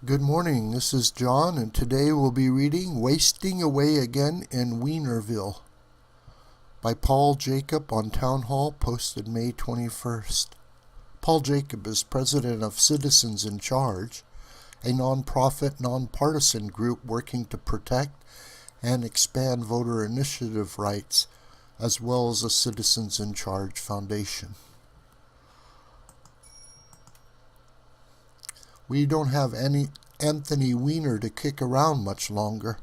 Good morning, this is John, and today we'll be reading Wasting Away Again in Wiener-Ville by Paul Jacob on Townhall, posted May 21st. Paul Jacob is president of Citizens in Charge, a non-profit, non-partisan group working to protect and expand voter initiative rights, as well as a Citizens in Charge Foundation. We don't have any Anthony Weiner to kick around much longer.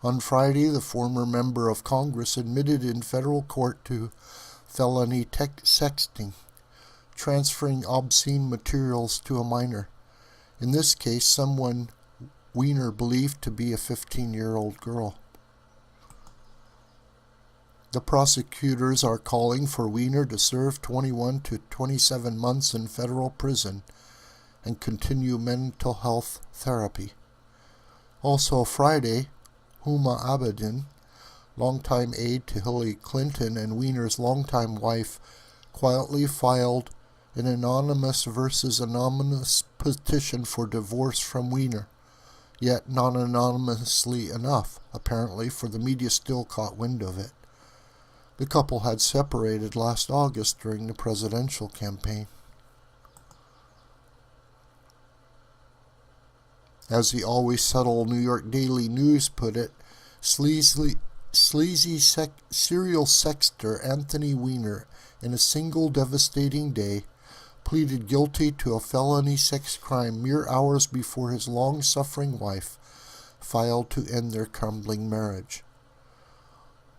On Friday, the former member of Congress admitted in federal court to felony sexting, transferring obscene materials to a minor. In this case, someone Weiner believed to be a 15-year-old girl. The prosecutors are calling for Weiner to serve 21 to 27 months in federal prison and continue mental health therapy. Also Friday, Huma Abedin, longtime aide to Hillary Clinton and Weiner's longtime wife, quietly filed an anonymous versus anonymous petition for divorce from Weiner, yet not anonymously enough, apparently, for the media still caught wind of it. The couple had separated last August during the presidential campaign. As the always subtle New York Daily News put it, sleazy serial sexter Anthony Weiner, in a single devastating day, pleaded guilty to a felony sex crime mere hours before his long-suffering wife filed to end their crumbling marriage.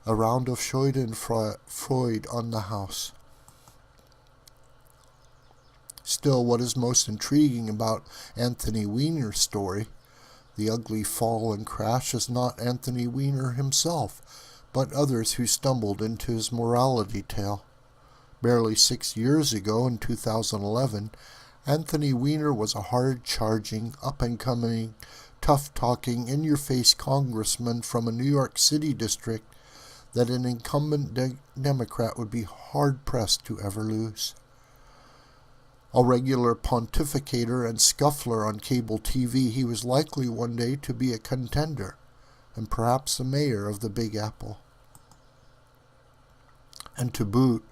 A round of schadenfreude on the house. Still, what is most intriguing about Anthony Weiner's story, the ugly fall and crash, is not Anthony Weiner himself, but others who stumbled into his morality tale. Barely 6 years ago, in 2011, Anthony Weiner was a hard-charging, up-and-coming, tough-talking, in-your-face congressman from a New York City district that an incumbent Democrat would be hard-pressed to ever lose. A regular pontificator and scuffler on cable TV, he was likely one day to be a contender, and perhaps the mayor of the Big Apple. And to boot,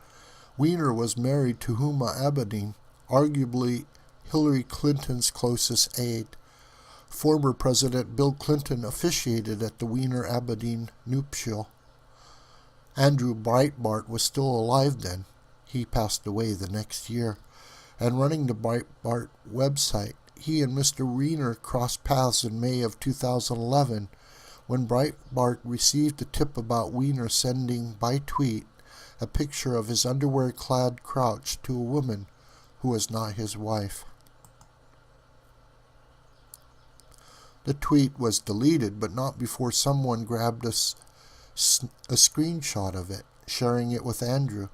Weiner was married to Huma Abedin, arguably Hillary Clinton's closest aide. Former President Bill Clinton officiated at the Weiner-Abedin nuptial. Andrew Breitbart was still alive then. He passed away the next year. And running the Breitbart website, he and Mr. Weiner crossed paths in May of 2011 when Breitbart received a tip about Weiner sending, by tweet, a picture of his underwear-clad crouch to a woman who was not his wife. The tweet was deleted, but not before someone grabbed a screenshot of it, sharing it with Andrew,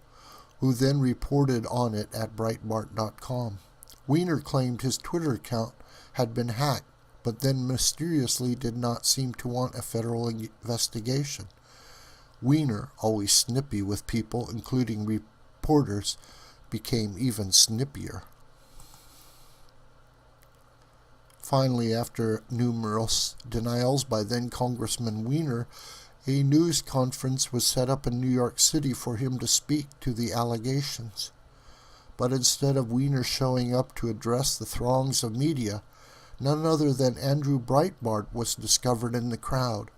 who then reported on it at Breitbart.com. Weiner claimed his Twitter account had been hacked, but then mysteriously did not seem to want a federal investigation. Weiner, always snippy with people, including reporters, became even snippier. Finally, after numerous denials by then-Congressman Weiner, a news conference was set up in New York City for him to speak to the allegations. But instead of Weiner showing up to address the throngs of media, none other than Andrew Breitbart was discovered in the crowd,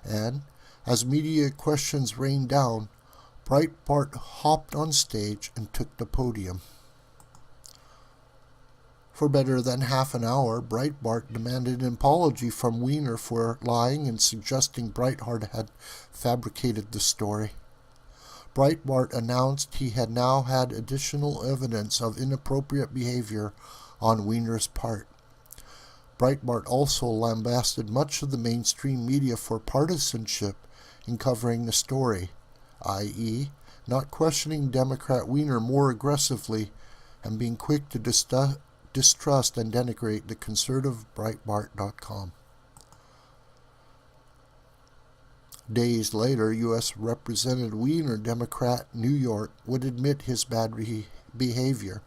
and, as media questions rained down, Breitbart hopped on stage and took the podium. For better than half an hour, Breitbart demanded an apology from Weiner for lying and suggesting Breitbart had fabricated the story. Breitbart announced he had now had additional evidence of inappropriate behavior on Weiner's part. Breitbart also lambasted much of the mainstream media for partisanship in covering the story, i.e., not questioning Democrat Weiner more aggressively and being quick to distrust and denigrate the conservative Breitbart.com. Days later, U.S. Representative Weiner, Democrat, New York, would admit his bad behavior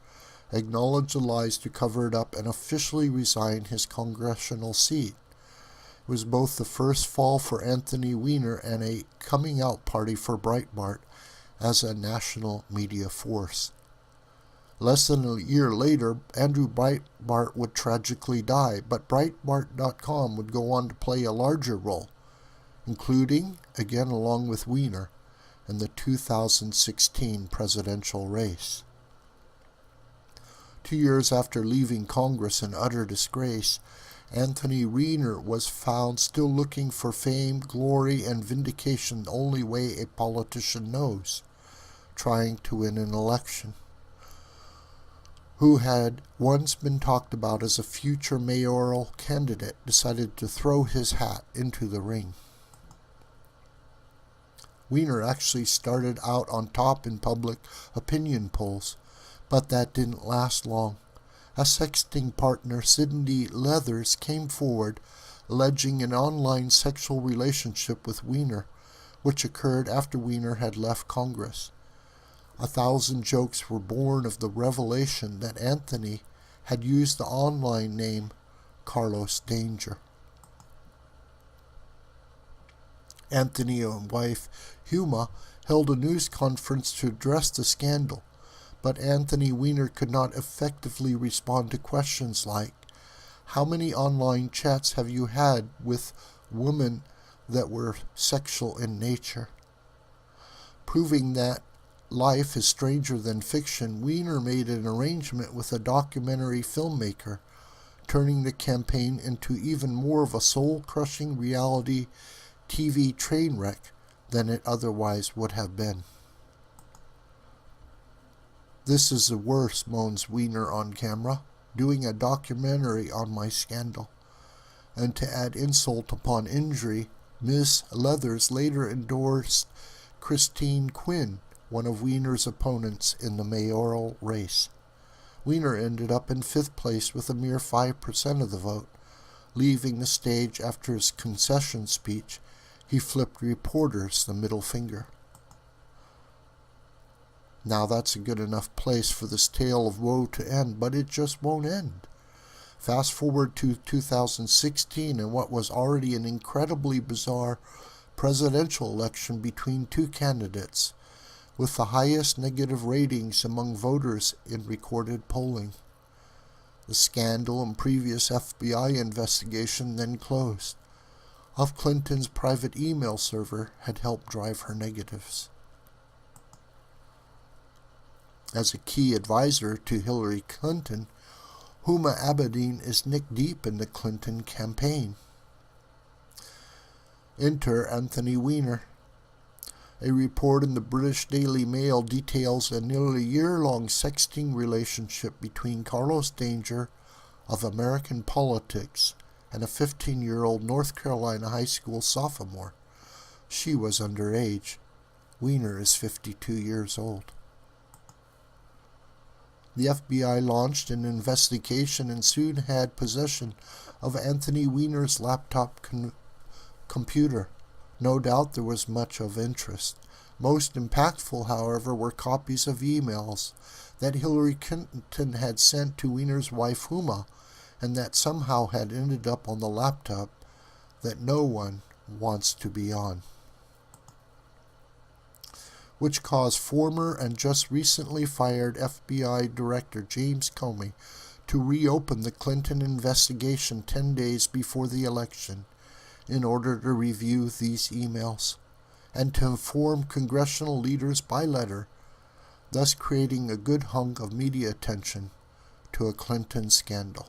acknowledged the lies to cover it up, and officially resigned his congressional seat. It was both the first fall for Anthony Weiner and a coming-out party for Breitbart as a national media force. Less than a year later, Andrew Breitbart would tragically die, but Breitbart.com would go on to play a larger role, including, again along with Weiner, in the 2016 presidential race. 2 years after leaving Congress in utter disgrace, Anthony Weiner was found still looking for fame, glory, and vindication the only way a politician knows, trying to win an election. Who had once been talked about as a future mayoral candidate, decided to throw his hat into the ring. Weiner actually started out on top in public opinion polls, but that didn't last long. A sexting partner, Cindy Leathers, came forward alleging an online sexual relationship with Weiner, which occurred after Weiner had left Congress. 1,000 jokes were born of the revelation that Anthony had used the online name Carlos Danger. Anthony and wife Huma held a news conference to address the scandal, but Anthony Weiner could not effectively respond to questions like, "How many online chats have you had with women that were sexual in nature?" Proving that life is stranger than fiction, Weiner made an arrangement with a documentary filmmaker, turning the campaign into even more of a soul-crushing reality TV train wreck than it otherwise would have been. "This is the worst," moans Weiner on camera, "doing a documentary on my scandal." And to add insult upon injury, Ms. Leathers later endorsed Christine Quinn, one of Weiner's opponents in the mayoral race. Weiner ended up in 5th place with a mere 5% of the vote. Leaving the stage after his concession speech, he flipped reporters the middle finger. Now that's a good enough place for this tale of woe to end, but it just won't end. Fast forward to 2016 and what was already an incredibly bizarre presidential election between two candidates, with the highest negative ratings among voters in recorded polling. The scandal and previous FBI investigation then closed. Of Clinton's private email server had helped drive her negatives. As a key advisor to Hillary Clinton, Huma Abedin is neck deep in the Clinton campaign. Enter Anthony Weiner. A report in the British Daily Mail details a nearly year-long sexting relationship between Carlos Danger of American politics and a 15-year-old North Carolina high school sophomore. She was underage. Weiner is 52 years old. The FBI launched an investigation and soon had possession of Anthony Weiner's laptop computer. No doubt there was much of interest. Most impactful, however, were copies of emails that Hillary Clinton had sent to Weiner's wife Huma, and that somehow had ended up on the laptop that no one wants to be on, which caused former and just recently fired FBI Director James Comey to reopen the Clinton investigation 10 days before the election in order to review these emails and to inform congressional leaders by letter, thus creating a good hunk of media attention to a Clinton scandal.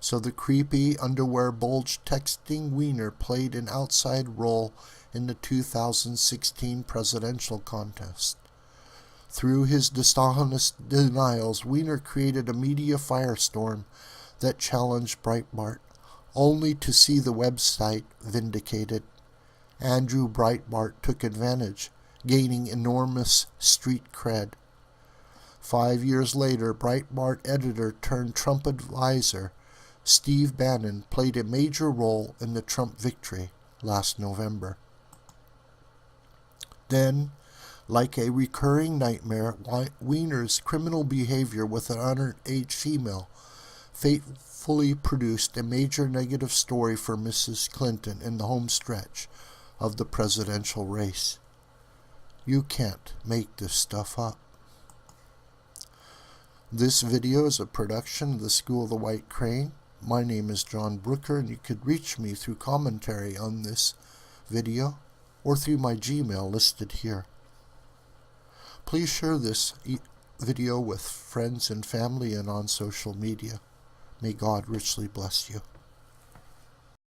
So the creepy underwear bulge texting Weiner played an outside role in the 2016 presidential contest. Through his dishonest denials, Weiner created a media firestorm that challenged Breitbart, only to see the website vindicated. Andrew Breitbart took advantage, gaining enormous street cred. 5 years later, Breitbart editor turned Trump advisor Steve Bannon played a major role in the Trump victory last November. Then, Like a recurring nightmare, Weiner's criminal behavior with an underage female fatefully produced a major negative story for Mrs. Clinton in the home stretch of the presidential race. You can't make this stuff up. This video is a production of the School of the White Crane. My name is John Brooker, and you could reach me through commentary on this video or through my Gmail listed here. Please share this video with friends and family and on social media. May God richly bless you.